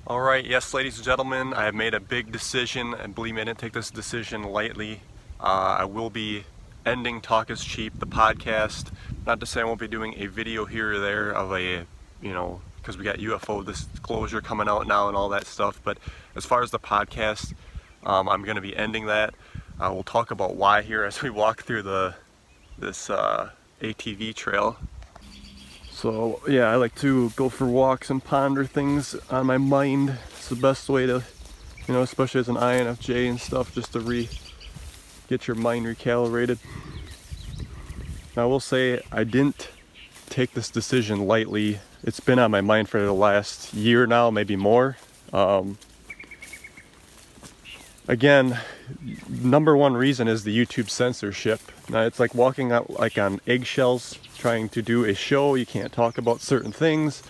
Alright, yes ladies and gentlemen, I have made a big decision, and believe me, I didn't take this decision lightly. I will be ending Talk is Cheap, the podcast. Not to say I won't be doing a video here or there of a, because we got UFO disclosure coming out now and all that stuff, but as far as the podcast, I'm going to be ending that. We'll talk about why here as we walk through this ATV trail. So yeah, I like to go for walks and ponder things on my mind. It's the best way to, especially as an INFJ and stuff, just to get your mind recalibrated. Now I will say I didn't take this decision lightly. It's been on my mind for the last year now, maybe more. Again, number one reason is the YouTube censorship. Now it's like walking out like on eggshells trying to do a show. You can't talk about certain things.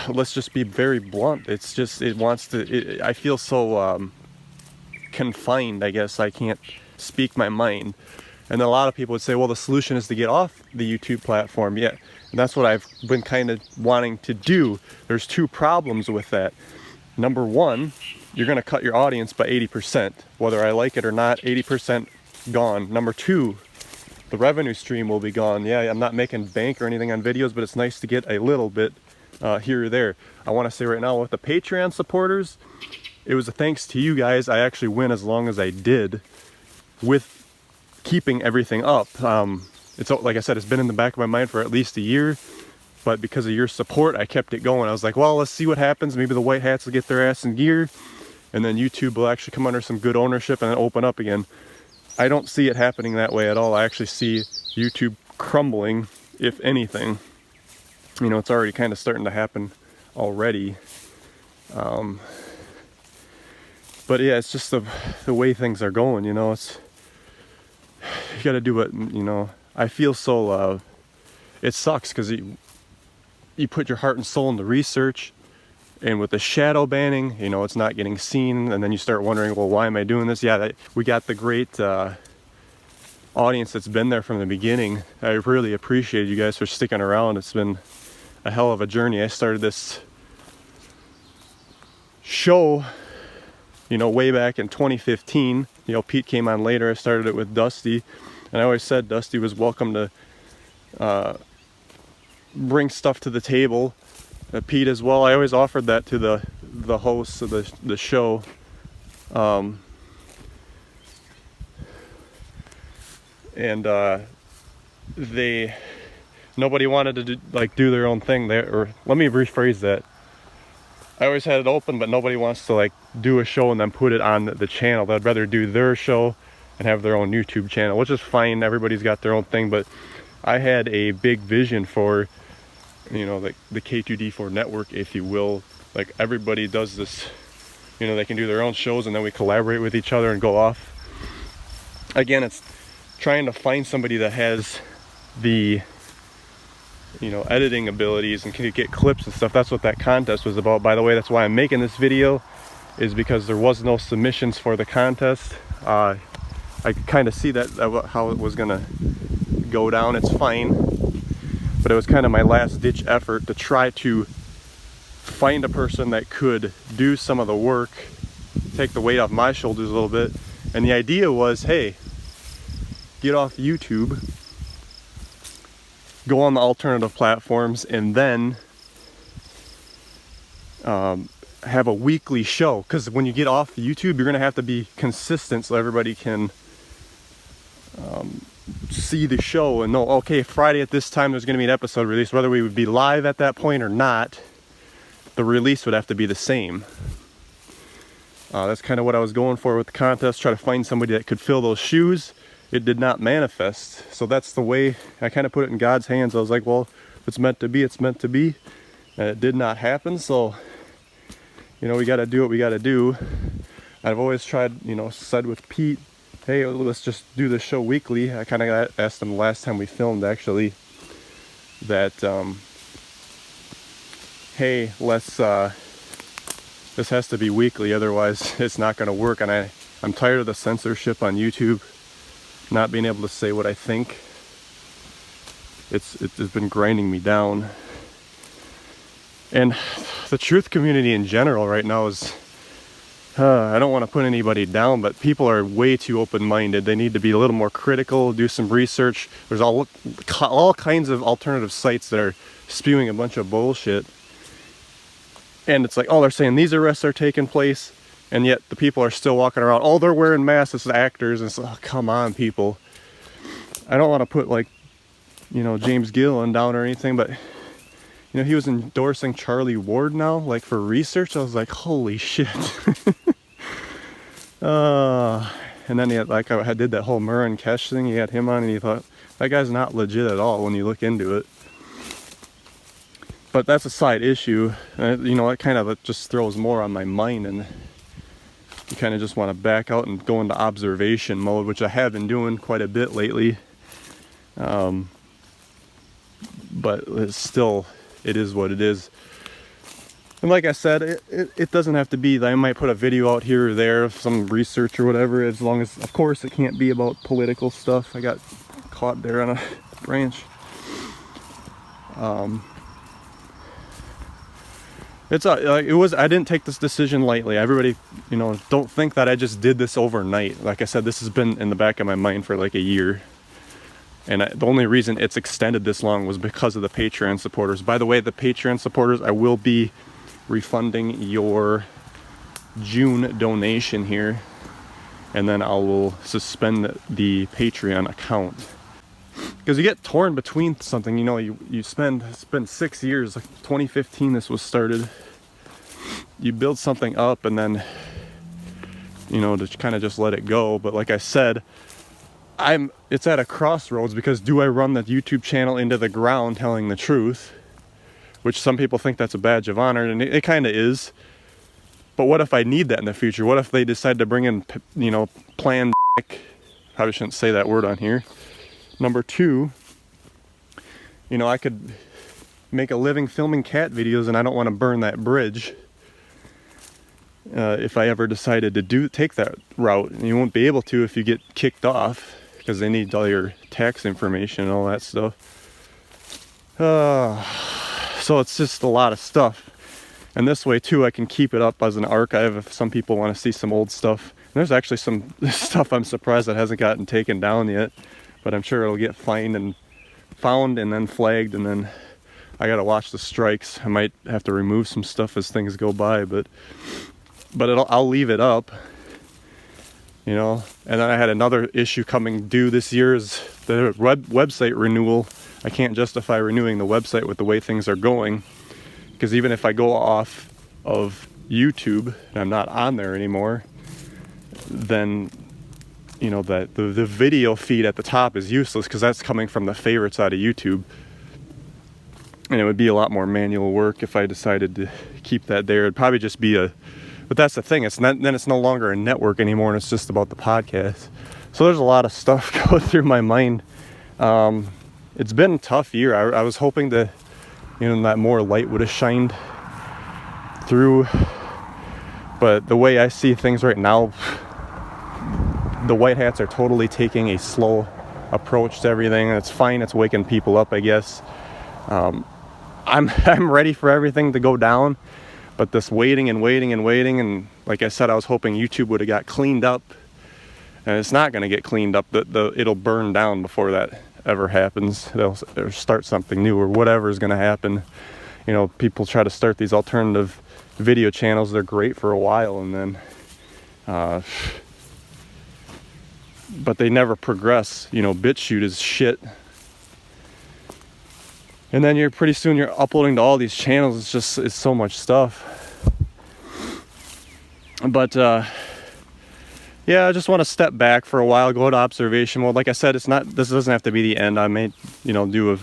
Let's just be very blunt. It's just, I feel so confined, I guess. I can't speak my mind. And a lot of people would say, well, the solution is to get off the YouTube platform. Yeah, and that's what I've been kind of wanting to do. There's two problems with that. Number one, you're going to cut your audience by 80%. Whether I like it or not, 80% gone. Number two, the revenue stream will be gone. Yeah, I'm not making bank or anything on videos, but it's nice to get a little bit here or there. I want to say right now with the Patreon supporters, it was a thanks to you guys. I actually went as long as I did with keeping everything up. It's like I said, it's been in the back of my mind for at least a year. But because of your support, I kept it going. I was like, well, let's see what happens. Maybe the white hats will get their ass in gear, and then YouTube will actually come under some good ownership and then open up again. I don't see it happening that way at all. I actually see YouTube crumbling, if anything. It's already kind of starting to happen already. But yeah, it's just the way things are going, it's, you gotta do what, I feel so, it sucks because you put your heart and soul into research, and with the shadow banning, it's not getting seen, and then you start wondering, well, why am I doing this? Yeah, we got the great audience that's been there from the beginning. I really appreciate you guys for sticking around. It's been a hell of a journey. I started this show, way back in 2015. Pete came on later. I started it with Dusty, and I always said Dusty was welcome to bring stuff to the table. Pete as well. I always offered that to the hosts of the show. Nobody wanted to do their own thing there. Or let me rephrase that. I always had it open, but nobody wants to do a show and then put it on the channel. They'd rather do their show and have their own YouTube channel, which is fine. Everybody's got their own thing, but I had a big vision for, the K2D4 network, if you will. Like, everybody does this, they can do their own shows, and then we collaborate with each other and go off. Again, it's trying to find somebody that has the, editing abilities and can get clips and stuff. That's what that contest was about. By the way, that's why I'm making this video, is because there was no submissions for the contest. I could kind of see that how it was gonna go down. It's fine, but it was kind of my last ditch effort to try to find a person that could do some of the work, take the weight off my shoulders a little bit. And the idea was, hey, get off YouTube, go on the alternative platforms, and then have a weekly show. Because when you get off YouTube, you're gonna have to be consistent so everybody can see the show and know, okay, Friday at this time there's going to be an episode released. Whether we would be live at that point or not, the release would have to be the same. That's kind of what I was going for with the contest, try to find somebody that could fill those shoes. It did not manifest, so that's the way I kind of put it in God's hands. I was like, well, if it's meant to be, it's meant to be. And it did not happen, so we got to do what we got to do. I've always tried, said with Pete, hey, let's just do the show weekly. I kind of asked him last time we filmed, actually, that, hey, this has to be weekly, otherwise it's not going to work. And I'm tired of the censorship on YouTube, not being able to say what I think. It's been grinding me down. And the truth community in general right now is, I don't want to put anybody down, but people are way too open-minded. They need to be a little more critical, do some research. There's all kinds of alternative sites that are spewing a bunch of bullshit. And it's like, oh, they're saying these arrests are taking place, and yet the people are still walking around. Oh, they're wearing masks as actors. And it's like, oh, come on, people. I don't want to put, like, you know, James Gillen down or anything, but, you know, he was endorsing Charlie Ward now, like, for research. I was like, holy shit. And then he had, like, I did that whole Murray Kesh thing. He had him on, and he thought, that guy's not legit at all when you look into it. But that's a side issue. You know, it kind of just throws more on my mind, and you kind of just want to back out and go into observation mode, which I have been doing quite a bit lately. But it's still, it is what it is. And like I said, it doesn't have to be, I might put a video out here or there of some research or whatever, as long as, of course, it can't be about political stuff. I got caught there on a branch. It's like, it was, I didn't take this decision lightly. Everybody, you know, don't think that I just did this overnight. Like I said, this has been in the back of my mind for like a year. And the only reason it's extended this long was because of the Patreon supporters. By the way, the Patreon supporters, I will be refunding your June donation here, and then I will suspend the Patreon account. Because you get torn between something, you know, it's been 6 years, like 2015 this was started. You build something up and then, you know, to kind of just let it go. But like I said, it's at a crossroads, because do I run the YouTube channel into the ground telling the truth, which some people think that's a badge of honor, and it kind of is. But what if I need that in the future? What if they decide to bring in, you know, planned, probably shouldn't say that word on here. Number two, you know, I could make a living filming cat videos, and I don't want to burn that bridge. If I ever decided to take that route, and you won't be able to if you get kicked off, because they need all your tax information and all that stuff. So it's just a lot of stuff. And this way too, I can keep it up as an archive if some people want to see some old stuff. And there's actually some stuff I'm surprised that hasn't gotten taken down yet, but I'm sure it'll get found and then flagged, and then I gotta watch the strikes. I might have to remove some stuff as things go by, but I'll leave it up, you know. And then I had another issue coming due this year, is the website renewal. I can't justify renewing the website with the way things are going, because even if I go off of YouTube and I'm not on there anymore, then, you know, that the video feed at the top is useless, because that's coming from the favorites out of YouTube. And it would be a lot more manual work if I decided to keep that there. It'd probably just be but that's the thing, then it's no longer a network anymore, and it's just about the podcast. So there's a lot of stuff going through my mind. It's been a tough year. I was hoping that, you know, that more light would have shined through, but the way I see things right now, the white hats are totally taking a slow approach to everything. It's fine, it's waking people up, I guess. I'm ready for everything to go down, but this waiting, and like I said, I was hoping YouTube would have got cleaned up, and it's not going to get cleaned up. It'll burn down before that ever happens. They'll start something new, or whatever is going to happen. You know, people try to start these alternative video channels. They're great for a while, and then but they never progress. You know, BitChute is shit. And then pretty soon you're uploading to all these channels. It's so much stuff. But yeah, I just want to step back for a while, go to observation mode. Like I said, this doesn't have to be the end. I may, you know, do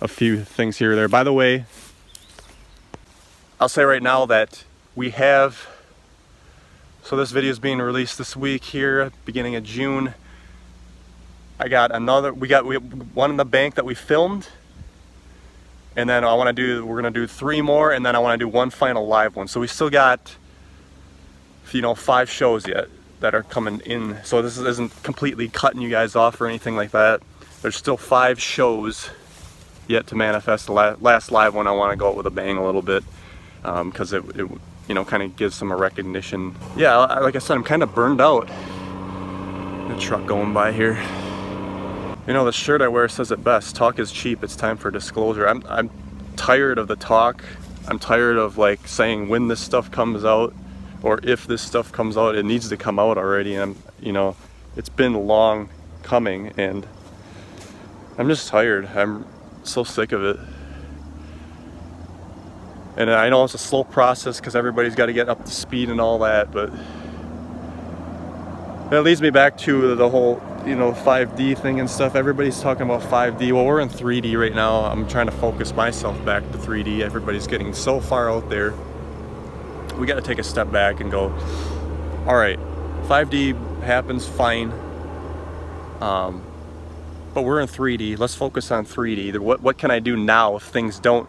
a few things here or there. By the way, I'll say right now that so this video is being released this week here, beginning of June. We got one in the bank that we filmed. And then we're gonna do 3 more, and then I wanna do one final live one. So we still got, you know, 5 shows yet that are coming in. So this isn't completely cutting you guys off or anything like that. There's still 5 shows yet to manifest. The last live one, I want to go out with a bang a little bit, because it you know, kind of gives them a recognition. Yeah, like I said, I'm kind of burned out. The truck going by here. You know, the shirt I wear says it best. Talk is cheap. It's time for disclosure. I'm tired of the talk. I'm tired of like saying when this stuff comes out, or if this stuff comes out. It needs to come out already. And you know, it's been long coming, and I'm just tired. I'm so sick of it. And I know it's a slow process because everybody's got to get up to speed and all that, but that leads me back to the whole, you know, 5D thing and stuff. Everybody's talking about 5D. Well, we're in 3D right now. I'm trying to focus myself back to 3D. Everybody's getting so far out there. We got to take a step back and go, all right, 5D happens, fine. But we're in 3D. Let's focus on 3D. What can I do now if things don't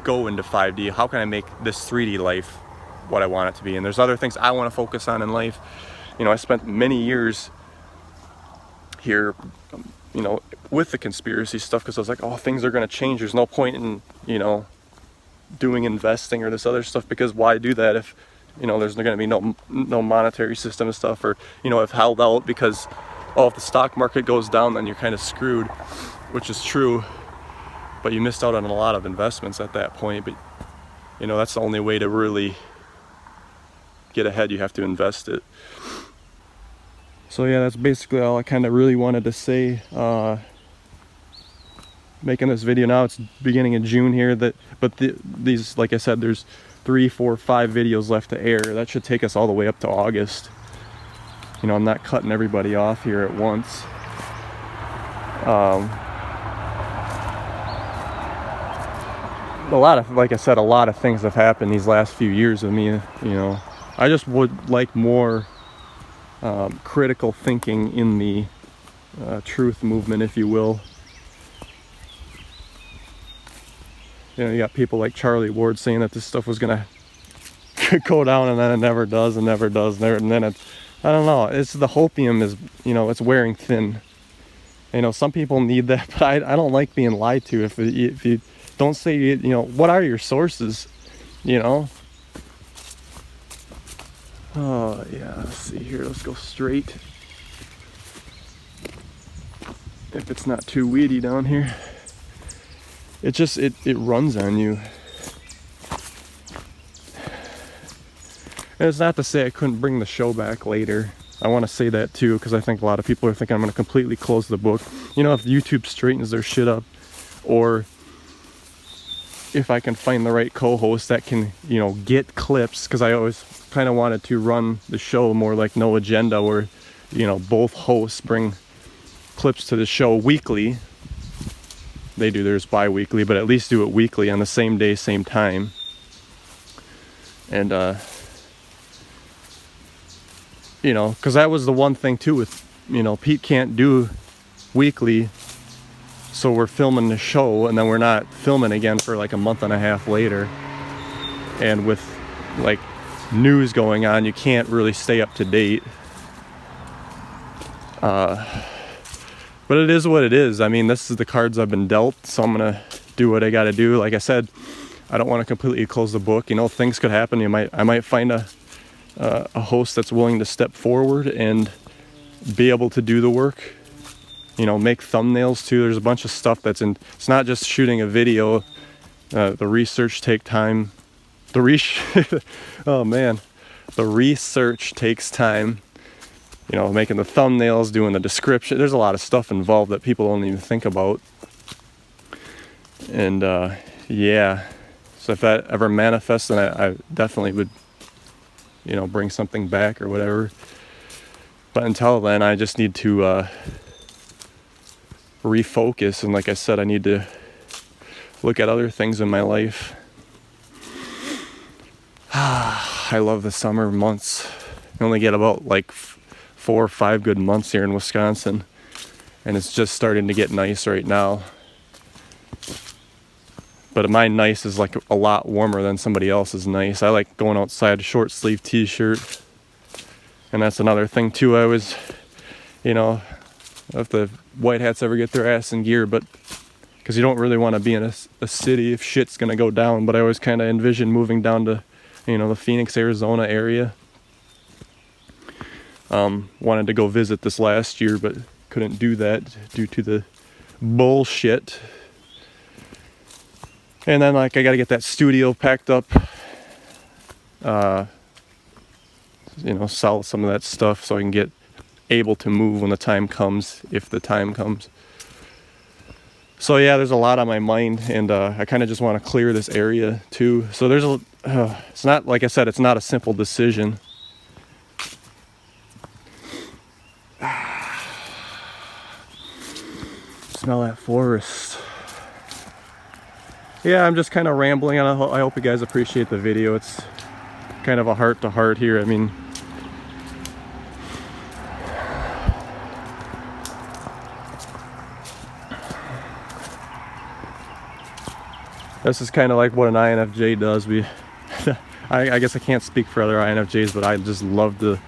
go into 5D? How can I make this 3D life what I want it to be? And there's other things I want to focus on in life. You know, I spent many years here, you know, with the conspiracy stuff, because I was like, oh, things are going to change. There's no point in, you know, doing investing or this other stuff, because why do that if, you know, there's going to be no monetary system and stuff, or, you know, if held out because, oh, if the stock market goes down, then you're kind of screwed, which is true, but you missed out on a lot of investments at that point. But, you know, that's the only way to really get ahead. You have to invest it. So yeah, that's basically all I kind of really wanted to say. Making this video now, it's beginning of June here, these, like I said, there's 3, 4, 5 videos left to air. That should take us all the way up to August. You know, I'm not cutting everybody off here at once. Like I said, a lot of things have happened these last few years with me. You know, I just would like more critical thinking in the truth movement, if you will. You know, you got people like Charlie Ward saying that this stuff was gonna go down, and then it never does, and never does, and then it's, I don't know, it's the hopium is, you know, it's wearing thin. You know, some people need that, but I don't like being lied to. If you don't say, you know, what are your sources, you know? Oh yeah, let's see here, let's go straight. If it's not too weedy down here. It just, it runs on you. And it's not to say I couldn't bring the show back later. I want to say that too, because I think a lot of people are thinking I'm going to completely close the book. You know, if YouTube straightens their shit up, or if I can find the right co-host that can, you know, get clips, because I always kind of wanted to run the show more like No Agenda, where, you know, both hosts bring clips to the show weekly. They do theirs bi-weekly, but at least do it weekly on the same day, same time. And you know, because that was the one thing too with, you know, Pete can't do weekly, so we're filming the show and then we're not filming again for like a month and a half later. And with like news going on, you can't really stay up to date. But it is what it is. I mean, this is the cards I've been dealt, so I'm gonna do what I gotta do. Like I said, I don't want to completely close the book. You know, things could happen. I might find a host that's willing to step forward and be able to do the work. You know, make thumbnails too. There's a bunch of stuff that's in. It's not just shooting a video. The research take time. Oh man, the research takes time. You know, making the thumbnails, doing the description. There's a lot of stuff involved that people don't even think about. And yeah, so if that ever manifests, then I definitely would, you know, bring something back or whatever. But until then, I just need to refocus. And like I said, I need to look at other things in my life. I love the summer months. You only get about like 4 or 5 good months here in Wisconsin, and it's just starting to get nice right now. But my nice is like a lot warmer than somebody else's nice. I like going outside, short sleeve t-shirt, and that's another thing too. I was, you know, if the white hats ever get their ass in gear, but because you don't really want to be in a city if shit's gonna go down. But I always kind of envision moving down to, you know, the Phoenix, Arizona area. Wanted to go visit this last year, but couldn't do that due to the bullshit. And then, like, I got to get that studio packed up. You know, sell some of that stuff so I can get able to move when the time comes, if the time comes. So yeah, there's a lot on my mind, and I kind of just want to clear this area too. So there's it's not, like I said, it's not a simple decision. Smell that forest. Yeah, I'm just kind of rambling, and I hope you guys appreciate the video. It's kind of a heart to heart here. I mean, this is kind of like what an INFJ does. I guess I can't speak for other INFJs, but I just love to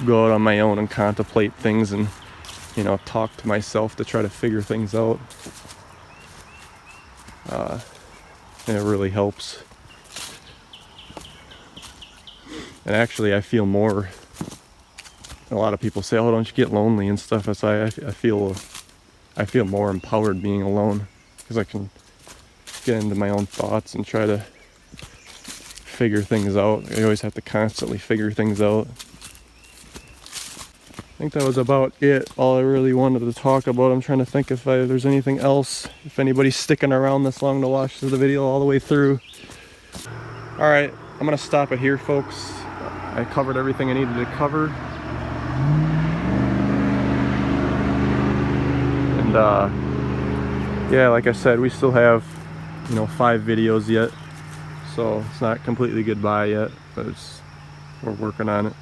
go out on my own and contemplate things and, you know, talk to myself to try to figure things out. And it really helps. And actually, I feel more. A lot of people say, "Oh, don't you get lonely and stuff?" I feel more empowered being alone, because I can get into my own thoughts and try to figure things out. I always have to constantly figure things out. I think that was about it, all I really wanted to talk about. I'm trying to think if there's anything else, if anybody's sticking around this long to watch the video all the way through. Alright, I'm going to stop it here, folks. I covered everything I needed to cover. And yeah, like I said, we still have, you know, 5 videos yet. So it's not completely goodbye yet, but we're working on it.